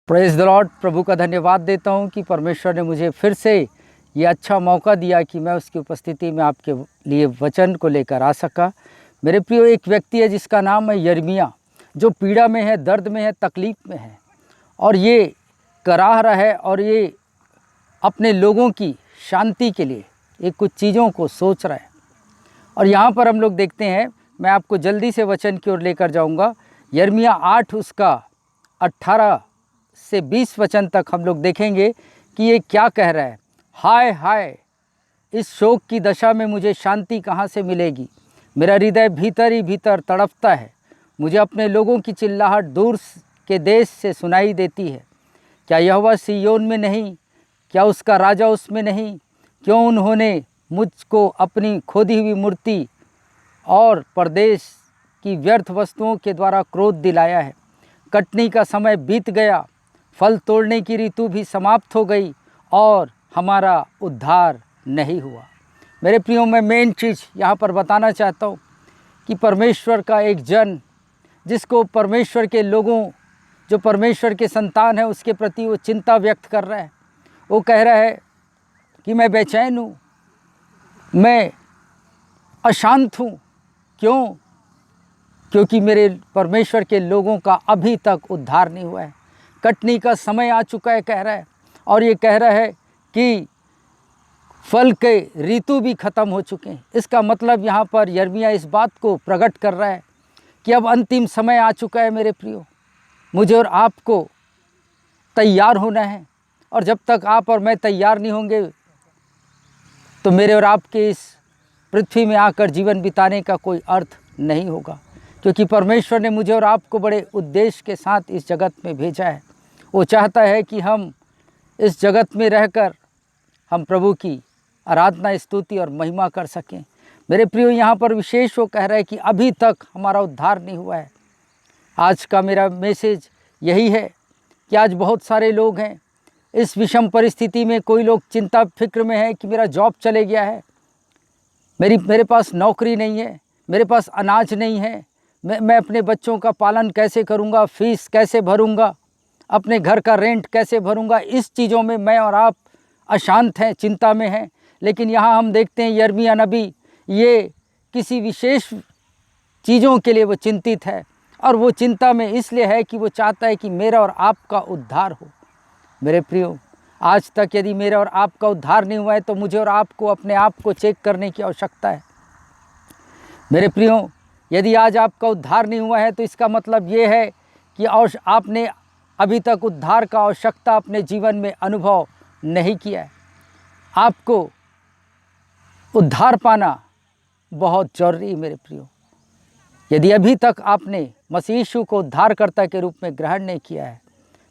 Praise the Lord. प्रभु का धन्यवाद देता हूँ कि परमेश्वर ने मुझे फिर से ये अच्छा मौका दिया कि मैं उसकी उपस्थिति में आपके लिए वचन को लेकर आ सका। मेरे प्रियो, एक व्यक्ति है जिसका नाम है यिर्मयाह, जो पीड़ा में है, दर्द में है, तकलीफ़ में है और ये कराह रहा है और ये अपने लोगों की शांति के लिए एक कुछ चीज़ों को सोच रहा है। और यहाँ पर हम लोग देखते हैं, मैं आपको जल्दी से वचन की ओर लेकर जाऊँगा। यिर्मयाह 8 उसका 18 से 20 वचन तक हम लोग देखेंगे कि ये क्या कह रहा है। हाय हाय, इस शोक की दशा में मुझे शांति कहाँ से मिलेगी। मेरा हृदय भीतर ही भीतर तड़पता है। मुझे अपने लोगों की चिल्लाहट दूर के देश से सुनाई देती है। क्या यहोवा सिय्योन में नहीं? क्या उसका राजा उसमें नहीं? क्यों उन्होंने मुझको अपनी खोदी हुई मूर्ति और परदेश की व्यर्थ वस्तुओं के द्वारा क्रोध दिलाया है। कटनी का समय बीत गया, फल तोड़ने की ऋतु भी समाप्त हो गई और हमारा उद्धार नहीं हुआ। मेरे प्रियो, मैं मेन चीज़ यहाँ पर बताना चाहता हूँ कि परमेश्वर का एक जन, जिसको परमेश्वर के लोगों, जो परमेश्वर के संतान है, उसके प्रति वो चिंता व्यक्त कर रहा है। वो कह रहा है कि मैं बेचैन हूँ, मैं अशांत हूँ। क्यों? क्योंकि मेरे परमेश्वर के लोगों का अभी तक उद्धार नहीं हुआ है। कटनी का समय आ चुका है, कह रहा है। और ये कह रहा है कि फल के ऋतु भी ख़त्म हो चुके हैं। इसका मतलब यहाँ पर यिर्मयाह इस बात को प्रकट कर रहा है कि अब अंतिम समय आ चुका है। मेरे प्रियो, मुझे और आपको तैयार होना है, और जब तक आप और मैं तैयार नहीं होंगे तो मेरे और आपके इस पृथ्वी में आकर जीवन बिताने का कोई अर्थ नहीं होगा। क्योंकि परमेश्वर ने मुझे और आपको बड़े उद्देश्य के साथ इस जगत में भेजा है। वो चाहता है कि हम इस जगत में रहकर हम प्रभु की आराधना, स्तुति और महिमा कर सकें। मेरे प्रियो, यहाँ पर विशेष वो कह रहा है कि अभी तक हमारा उद्धार नहीं हुआ है। आज का मेरा मैसेज यही है कि आज बहुत सारे लोग हैं इस विषम परिस्थिति में। कोई लोग चिंता फिक्र में है कि मेरा जॉब चले गया है, मेरे पास नौकरी नहीं है, मेरे पास अनाज नहीं है, मैं अपने बच्चों का पालन कैसे करूँगा, फीस कैसे भरूँगा, अपने घर का रेंट कैसे भरूँगा। इस चीज़ों में मैं और आप अशांत हैं, चिंता में हैं। लेकिन यहाँ हम देखते हैं यिर्मयाह नबी, ये किसी विशेष चीज़ों के लिए वो चिंतित है, और वो चिंता में इसलिए है कि वो चाहता है कि मेरा और आपका उद्धार हो। मेरे प्रियो, आज तक यदि मेरा और आपका उद्धार नहीं हुआ है तो मुझे और आपको अपने आप को चेक करने की आवश्यकता है। मेरे प्रियो, यदि आज आपका उद्धार नहीं हुआ है तो इसका मतलब ये है कि आपने अभी तक उद्धार का आवश्यकता अपने जीवन में अनुभव नहीं किया है। आपको उद्धार पाना बहुत जरूरी है मेरे प्रियो। यदि अभी तक आपने मसीह यीशु को उद्धारकर्ता के रूप में ग्रहण नहीं किया है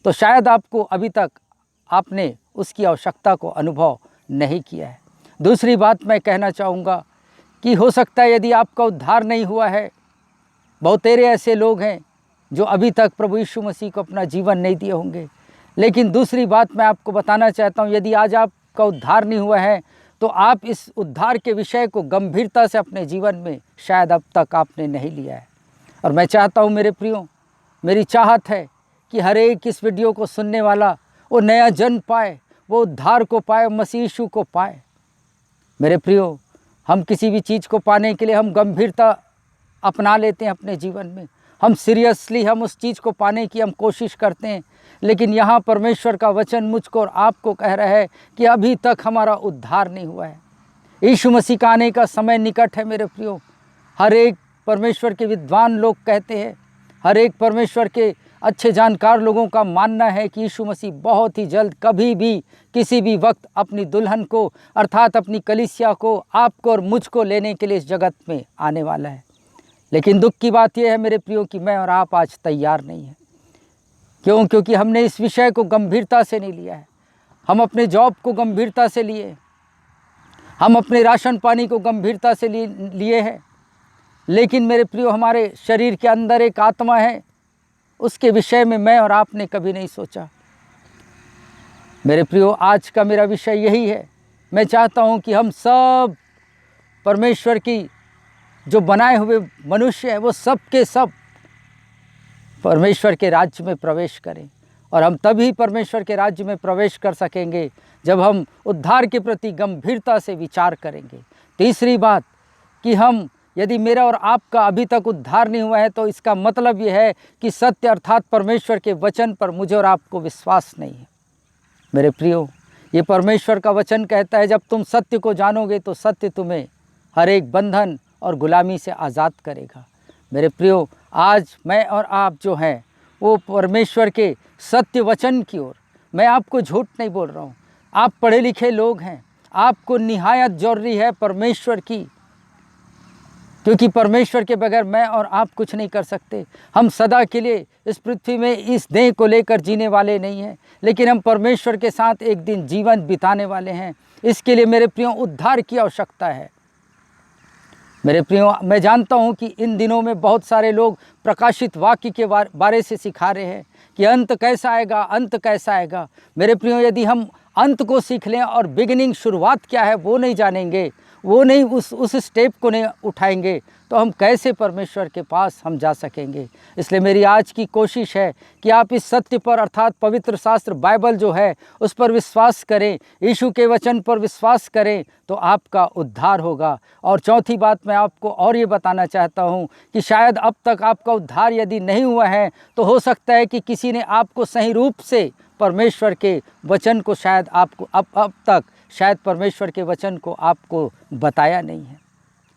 तो शायद आपको अभी तक आपने उसकी आवश्यकता को अनुभव नहीं किया है। दूसरी बात मैं कहना चाहूँगा कि हो सकता है यदि आपका उद्धार नहीं हुआ है, बहुतेरे ऐसे लोग हैं जो अभी तक प्रभु यीशु मसीह को अपना जीवन नहीं दिए होंगे। लेकिन दूसरी बात मैं आपको बताना चाहता हूँ, यदि आज आपका उद्धार नहीं हुआ है तो आप इस उद्धार के विषय को गंभीरता से अपने जीवन में शायद अब तक आपने नहीं लिया है। और मैं चाहता हूँ मेरे प्रियो, मेरी चाहत है कि हर एक इस वीडियो को सुनने वाला वो नया जन्म पाए, वो उद्धार को पाए, मसीह यीशु को पाए। मेरे प्रियो, हम किसी भी चीज़ को पाने के लिए हम गंभीरता अपना लेते हैं अपने जीवन में, हम सीरियसली हम उस चीज़ को पाने की हम कोशिश करते हैं। लेकिन यहाँ परमेश्वर का वचन मुझको और आपको कह रहा है कि अभी तक हमारा उद्धार नहीं हुआ है। यीशु मसीह का आने का समय निकट है मेरे प्रियो। हर एक परमेश्वर के विद्वान लोग कहते हैं, हर एक परमेश्वर के अच्छे जानकार लोगों का मानना है कि यीशु मसीह बहुत ही जल्द कभी भी किसी भी वक्त अपनी दुल्हन को अर्थात अपनी कलीसिया को, आपको और मुझको लेने के लिए इस जगत में आने वाला है। लेकिन दुख की बात यह है मेरे प्रियो कि मैं और आप आज तैयार नहीं हैं। क्यों? क्योंकि हमने इस विषय को गंभीरता से नहीं लिया है। हम अपने जॉब को गंभीरता से लिए, हम अपने राशन पानी को गंभीरता से लिए हैं। लेकिन मेरे प्रियो, हमारे शरीर के अंदर एक आत्मा है, उसके विषय में मैं और आपने कभी नहीं सोचा। मेरे प्रियो, आज का मेरा विषय यही है। मैं चाहता हूं कि हम सब परमेश्वर की जो बनाए हुए मनुष्य हैं वो सब के सब परमेश्वर के राज्य में प्रवेश करें। और हम तभी परमेश्वर के राज्य में प्रवेश कर सकेंगे जब हम उद्धार के प्रति गंभीरता से विचार करेंगे। तीसरी बात कि हम यदि मेरा और आपका अभी तक उद्धार नहीं हुआ है तो इसका मतलब यह है कि सत्य अर्थात परमेश्वर के वचन पर मुझे और आपको विश्वास नहीं है। मेरे प्रियो, ये परमेश्वर का वचन कहता है जब तुम सत्य को जानोगे तो सत्य तुम्हें हर एक बंधन और गुलामी से आज़ाद करेगा। मेरे प्रियो, आज मैं और आप जो हैं वो परमेश्वर के सत्य वचन की ओर, मैं आपको झूठ नहीं बोल रहा हूँ, आप पढ़े लिखे लोग हैं, आपको निहायत जरूरी है परमेश्वर की, क्योंकि परमेश्वर के बगैर मैं और आप कुछ नहीं कर सकते। हम सदा के लिए इस पृथ्वी में इस देह को लेकर जीने वाले नहीं हैं, लेकिन हम परमेश्वर के साथ एक दिन जीवन बिताने वाले हैं। इसके लिए मेरे प्रियो उद्धार की आवश्यकता है। मेरे प्रियो, मैं जानता हूं कि इन दिनों में बहुत सारे लोग प्रकाशित वाक्य के बारे से सिखा रहे हैं कि अंत कैसा आएगा, अंत कैसा आएगा। मेरे प्रियो, यदि हम अंत को सीख लें और बिगिनिंग शुरुआत क्या है वो नहीं जानेंगे, वो नहीं उस स्टेप को नहीं उठाएंगे, तो हम कैसे परमेश्वर के पास हम जा सकेंगे। इसलिए मेरी आज की कोशिश है कि आप इस सत्य पर अर्थात पवित्र शास्त्र बाइबल जो है उस पर विश्वास करें, यीशु के वचन पर विश्वास करें तो आपका उद्धार होगा। और चौथी बात मैं आपको और ये बताना चाहता हूँ कि शायद अब तक आपका उद्धार यदि नहीं हुआ है तो हो सकता है कि किसी ने आपको सही रूप से परमेश्वर के वचन को शायद आपको अब तक शायद परमेश्वर के वचन को आपको बताया नहीं है,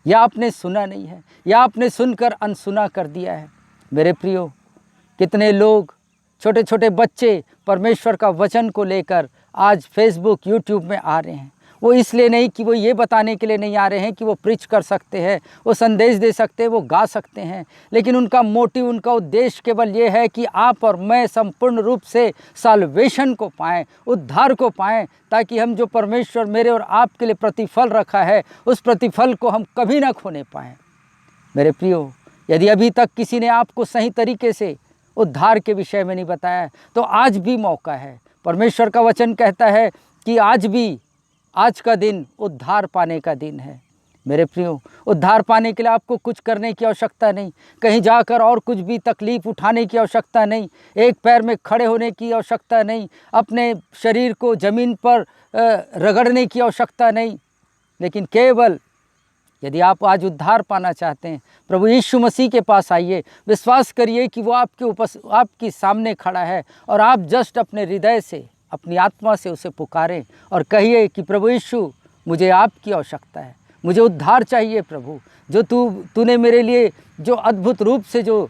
या आपने सुना नहीं है, या आपने सुनकर अनसुना कर दिया है। मेरे प्रियो, कितने लोग छोटे छोटे बच्चे परमेश्वर का वचन को लेकर आज फेसबुक यूट्यूब में आ रहे हैं। वो इसलिए नहीं कि वो ये बताने के लिए नहीं आ रहे हैं कि वो प्रीच कर सकते हैं, वो संदेश दे सकते हैं, वो गा सकते हैं, लेकिन उनका मोटिव, उनका उद्देश्य केवल ये है कि आप और मैं संपूर्ण रूप से साल्वेशन को पाएं, उद्धार को पाएं, ताकि हम जो परमेश्वर मेरे और आपके लिए प्रतिफल रखा है उस प्रतिफल को हम कभी ना खोने पाएं। मेरे प्रियो, यदि अभी तक किसी ने आपको सही तरीके से उद्धार के विषय में नहीं बताया तो आज भी मौका है। परमेश्वर का वचन कहता है कि आज का दिन उद्धार पाने का दिन है। मेरे प्रियो, उद्धार पाने के लिए आपको कुछ करने की आवश्यकता नहीं, कहीं जाकर और कुछ भी तकलीफ़ उठाने की आवश्यकता नहीं, एक पैर में खड़े होने की आवश्यकता नहीं, अपने शरीर को ज़मीन पर रगड़ने की आवश्यकता नहीं, लेकिन केवल यदि आप आज उद्धार पाना चाहते हैं, प्रभु यीशु मसीह के पास आइए, विश्वास करिए कि वो आपके सामने खड़ा है और आप जस्ट अपने हृदय से, अपनी आत्मा से उसे पुकारें और कहिए कि प्रभु यीशु, मुझे आपकी आवश्यकता है, मुझे उद्धार चाहिए प्रभु। जो तूने मेरे लिए जो अद्भुत रूप से जो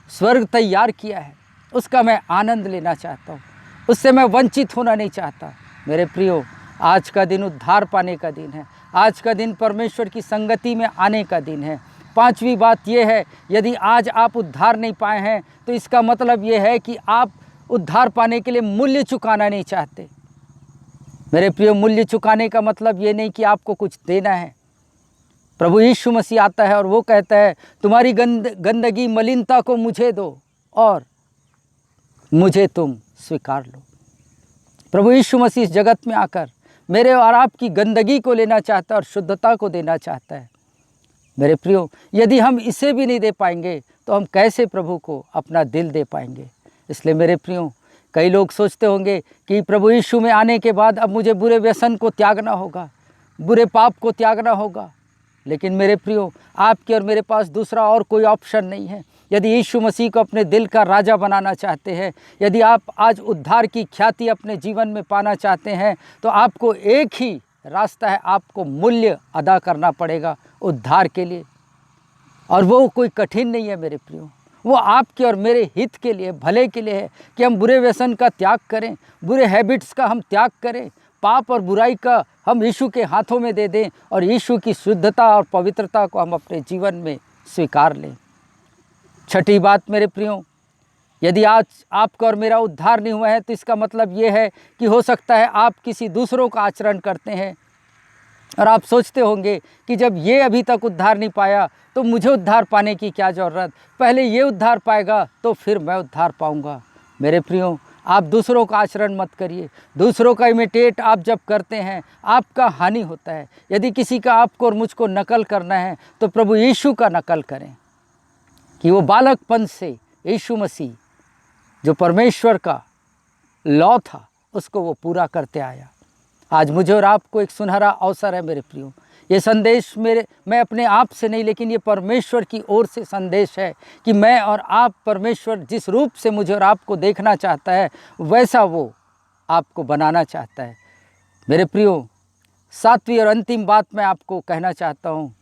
स्वर्ग तैयार किया है उसका मैं आनंद लेना चाहता हूँ, उससे मैं वंचित होना नहीं चाहता। मेरे प्रियो, आज का दिन उद्धार पाने का दिन है, आज का दिन परमेश्वर की संगति में आने का दिन है। पांचवी बात यह है, यदि आज आप उद्धार नहीं पाए हैं तो इसका मतलब यह है कि आप उद्धार पाने के लिए मूल्य चुकाना नहीं चाहते। मेरे प्रियो, मूल्य चुकाने का मतलब ये नहीं कि आपको कुछ देना है। प्रभु यीशु मसीह आता है और वो कहता है, तुम्हारी गंदगी मलिनता को मुझे दो और मुझे तुम स्वीकार लो। प्रभु यीशु मसीह इस जगत में आकर मेरे और आपकी गंदगी को लेना चाहता है और शुद्धता को देना चाहता है। मेरे प्रियो, यदि हम इसे भी नहीं दे पाएंगे तो हम कैसे प्रभु को अपना दिल दे पाएंगे। इसलिए मेरे प्रियो, कई लोग सोचते होंगे कि प्रभु यीशु में आने के बाद अब मुझे बुरे व्यसन को त्यागना होगा, बुरे पाप को त्यागना होगा। लेकिन मेरे प्रियो, आपके और मेरे पास दूसरा और कोई ऑप्शन नहीं है। यदि यीशु मसीह को अपने दिल का राजा बनाना चाहते हैं, यदि आप आज उद्धार की ख्याति अपने जीवन में पाना चाहते हैं, तो आपको एक ही रास्ता है, आपको मूल्य अदा करना पड़ेगा उद्धार के लिए। और वो कोई कठिन नहीं है मेरे प्रियो, वो आपके और मेरे हित के लिए, भले के लिए है कि हम बुरे व्यसन का त्याग करें, बुरे हैबिट्स का हम त्याग करें, पाप और बुराई का हम यीशु के हाथों में दे दें और यीशु की शुद्धता और पवित्रता को हम अपने जीवन में स्वीकार लें। छठी बात मेरे प्रियो, यदि आज आपका और मेरा उद्धार नहीं हुआ है तो इसका मतलब ये है कि हो सकता है आप किसी दूसरों का आचरण करते हैं और आप सोचते होंगे कि जब ये अभी तक उद्धार नहीं पाया तो मुझे उद्धार पाने की क्या ज़रूरत, पहले ये उद्धार पाएगा तो फिर मैं उद्धार पाऊंगा। मेरे प्रियो, आप दूसरों का आचरण मत करिए। दूसरों का इमिटेट आप जब करते हैं आपका हानि होता है। यदि किसी का आपको और मुझको नकल करना है तो प्रभु यीशु का नकल करें कि वो बालकपन से यीशु मसीह जो परमेश्वर का लॉ था उसको वो पूरा करते आया। आज मुझे और आपको एक सुनहरा अवसर है मेरे प्रियो। ये संदेश मैं अपने आप से नहीं, लेकिन ये परमेश्वर की ओर से संदेश है कि मैं और आप, परमेश्वर जिस रूप से मुझे और आपको देखना चाहता है वैसा वो आपको बनाना चाहता है। मेरे प्रियो, सातवीं और अंतिम बात मैं आपको कहना चाहता हूँ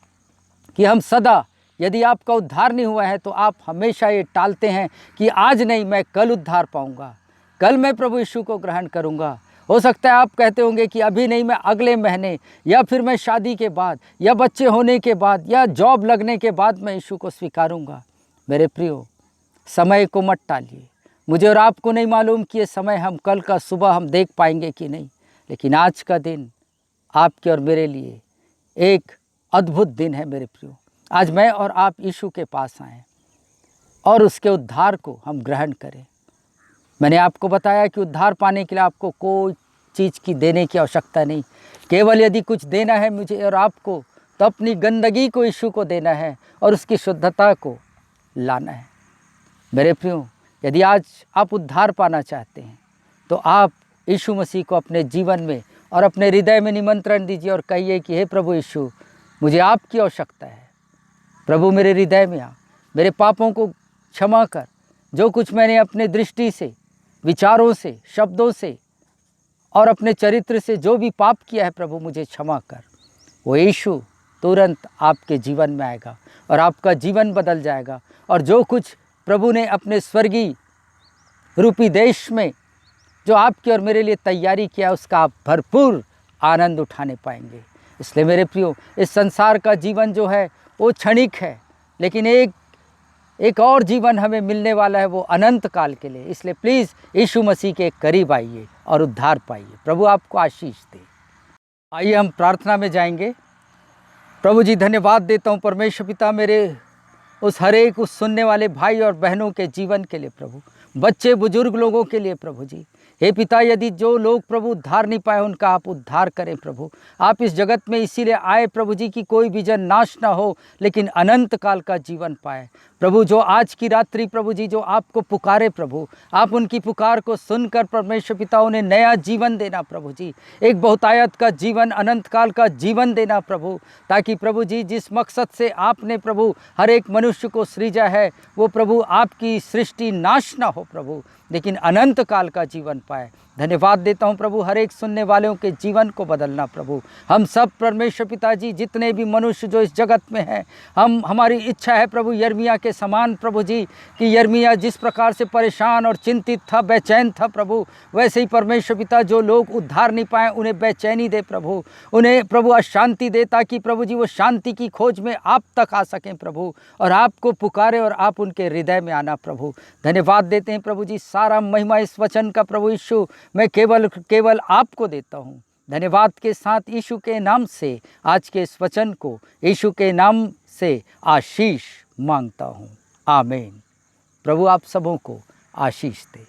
कि हम सदा, यदि आपका उद्धार नहीं हुआ है तो आप हमेशा ये टालते हैं कि आज नहीं, मैं कल उद्धार पाऊँगा, कल मैं प्रभु यीशु को ग्रहण करूँगा। हो सकता है आप कहते होंगे कि अभी नहीं, मैं अगले महीने, या फिर मैं शादी के बाद, या बच्चे होने के बाद, या जॉब लगने के बाद मैं यीशु को स्वीकारूंगा। मेरे प्रियो, समय को मत टालिए। मुझे और आपको नहीं मालूम कि ये समय हम कल का सुबह हम देख पाएंगे कि नहीं, लेकिन आज का दिन आपके और मेरे लिए एक अद्भुत दिन है मेरे प्रियो। आज मैं और आप यीशु के पास आएँ और उसके उद्धार को हम ग्रहण करें। मैंने आपको बताया कि उद्धार पाने के लिए आपको कोई चीज़ की देने की आवश्यकता नहीं। केवल यदि कुछ देना है मुझे और आपको तो अपनी गंदगी को यीशु को देना है और उसकी शुद्धता को लाना है। मेरे प्रियो, यदि आज आप उद्धार पाना चाहते हैं तो आप यीशु मसीह को अपने जीवन में और अपने हृदय में निमंत्रण दीजिए और कहिए कि हे प्रभु यीशु, मुझे आपकी आवश्यकता है। प्रभु, मेरे हृदय में आ, मेरे पापों को क्षमा कर। जो कुछ मैंने अपने दृष्टि से, विचारों से, शब्दों से और अपने चरित्र से जो भी पाप किया है प्रभु, मुझे क्षमा कर। वो यीशु तुरंत आपके जीवन में आएगा और आपका जीवन बदल जाएगा। और जो कुछ प्रभु ने अपने स्वर्गीय रूपी देश में जो आपकी और मेरे लिए तैयारी किया उसका आप भरपूर आनंद उठाने पाएंगे। इसलिए मेरे प्रियो, इस संसार का जीवन जो है वो क्षणिक है, लेकिन एक और जीवन हमें मिलने वाला है, वो अनंत काल के लिए। इसलिए प्लीज़ यीशु मसीह के करीब आइए और उद्धार पाइए। प्रभु आपको आशीष दे। आइए हम प्रार्थना में जाएंगे। प्रभु जी, धन्यवाद देता हूँ परमेश्वर पिता, मेरे उस हर एक उस सुनने वाले भाई और बहनों के जीवन के लिए प्रभु, बच्चे बुजुर्ग लोगों के लिए प्रभु जी। हे पिता, यदि जो लोग प्रभु उद्धार नहीं पाए उनका आप उद्धार करें प्रभु। आप इस जगत में इसीलिए आए प्रभु जी कि कोई भी जन नाश ना हो लेकिन अनंत काल का जीवन पाए। प्रभु, जो आज की रात्रि प्रभु जी जो आपको पुकारे प्रभु, आप उनकी पुकार को सुनकर परमेश्वर पिता उन्हें नया जीवन देना प्रभु जी, एक बहुतायत का जीवन, अनंत काल का जीवन देना प्रभु, ताकि प्रभु जी जिस मकसद से आपने प्रभु हर एक मनुष्य को सृजा है वो प्रभु आपकी सृष्टि नाश ना हो प्रभु, लेकिन अनंत काल का जीवन पाए। धन्यवाद देता हूँ प्रभु हर एक सुनने वालों के जीवन को बदलना प्रभु। हम सब परमेश्वर पिताजी जितने भी मनुष्य जो इस जगत में हैं, हमारी इच्छा है प्रभु यिर्मयाह के समान प्रभु जी, कि यिर्मयाह जिस प्रकार से परेशान और चिंतित था, बेचैन था प्रभु, वैसे ही परमेश्वर पिता जो लोग उद्धार नहीं पाए उन्हें बेचैनी दे प्रभु, उन्हें प्रभु अशांति दे, ताकि प्रभु जी वो शांति की खोज में आप तक आ सकें प्रभु, और आपको पुकारे और आप उनके हृदय में आना प्रभु। धन्यवाद देते हैं प्रभु जी, सारा महिमा इस वचन का प्रभु यीशु मैं केवल आपको देता हूँ। धन्यवाद के साथ यीशु के नाम से आज के इस वचन को यीशु के नाम से आशीष मांगता हूँ। आमीन। प्रभु आप सबों को आशीष दे।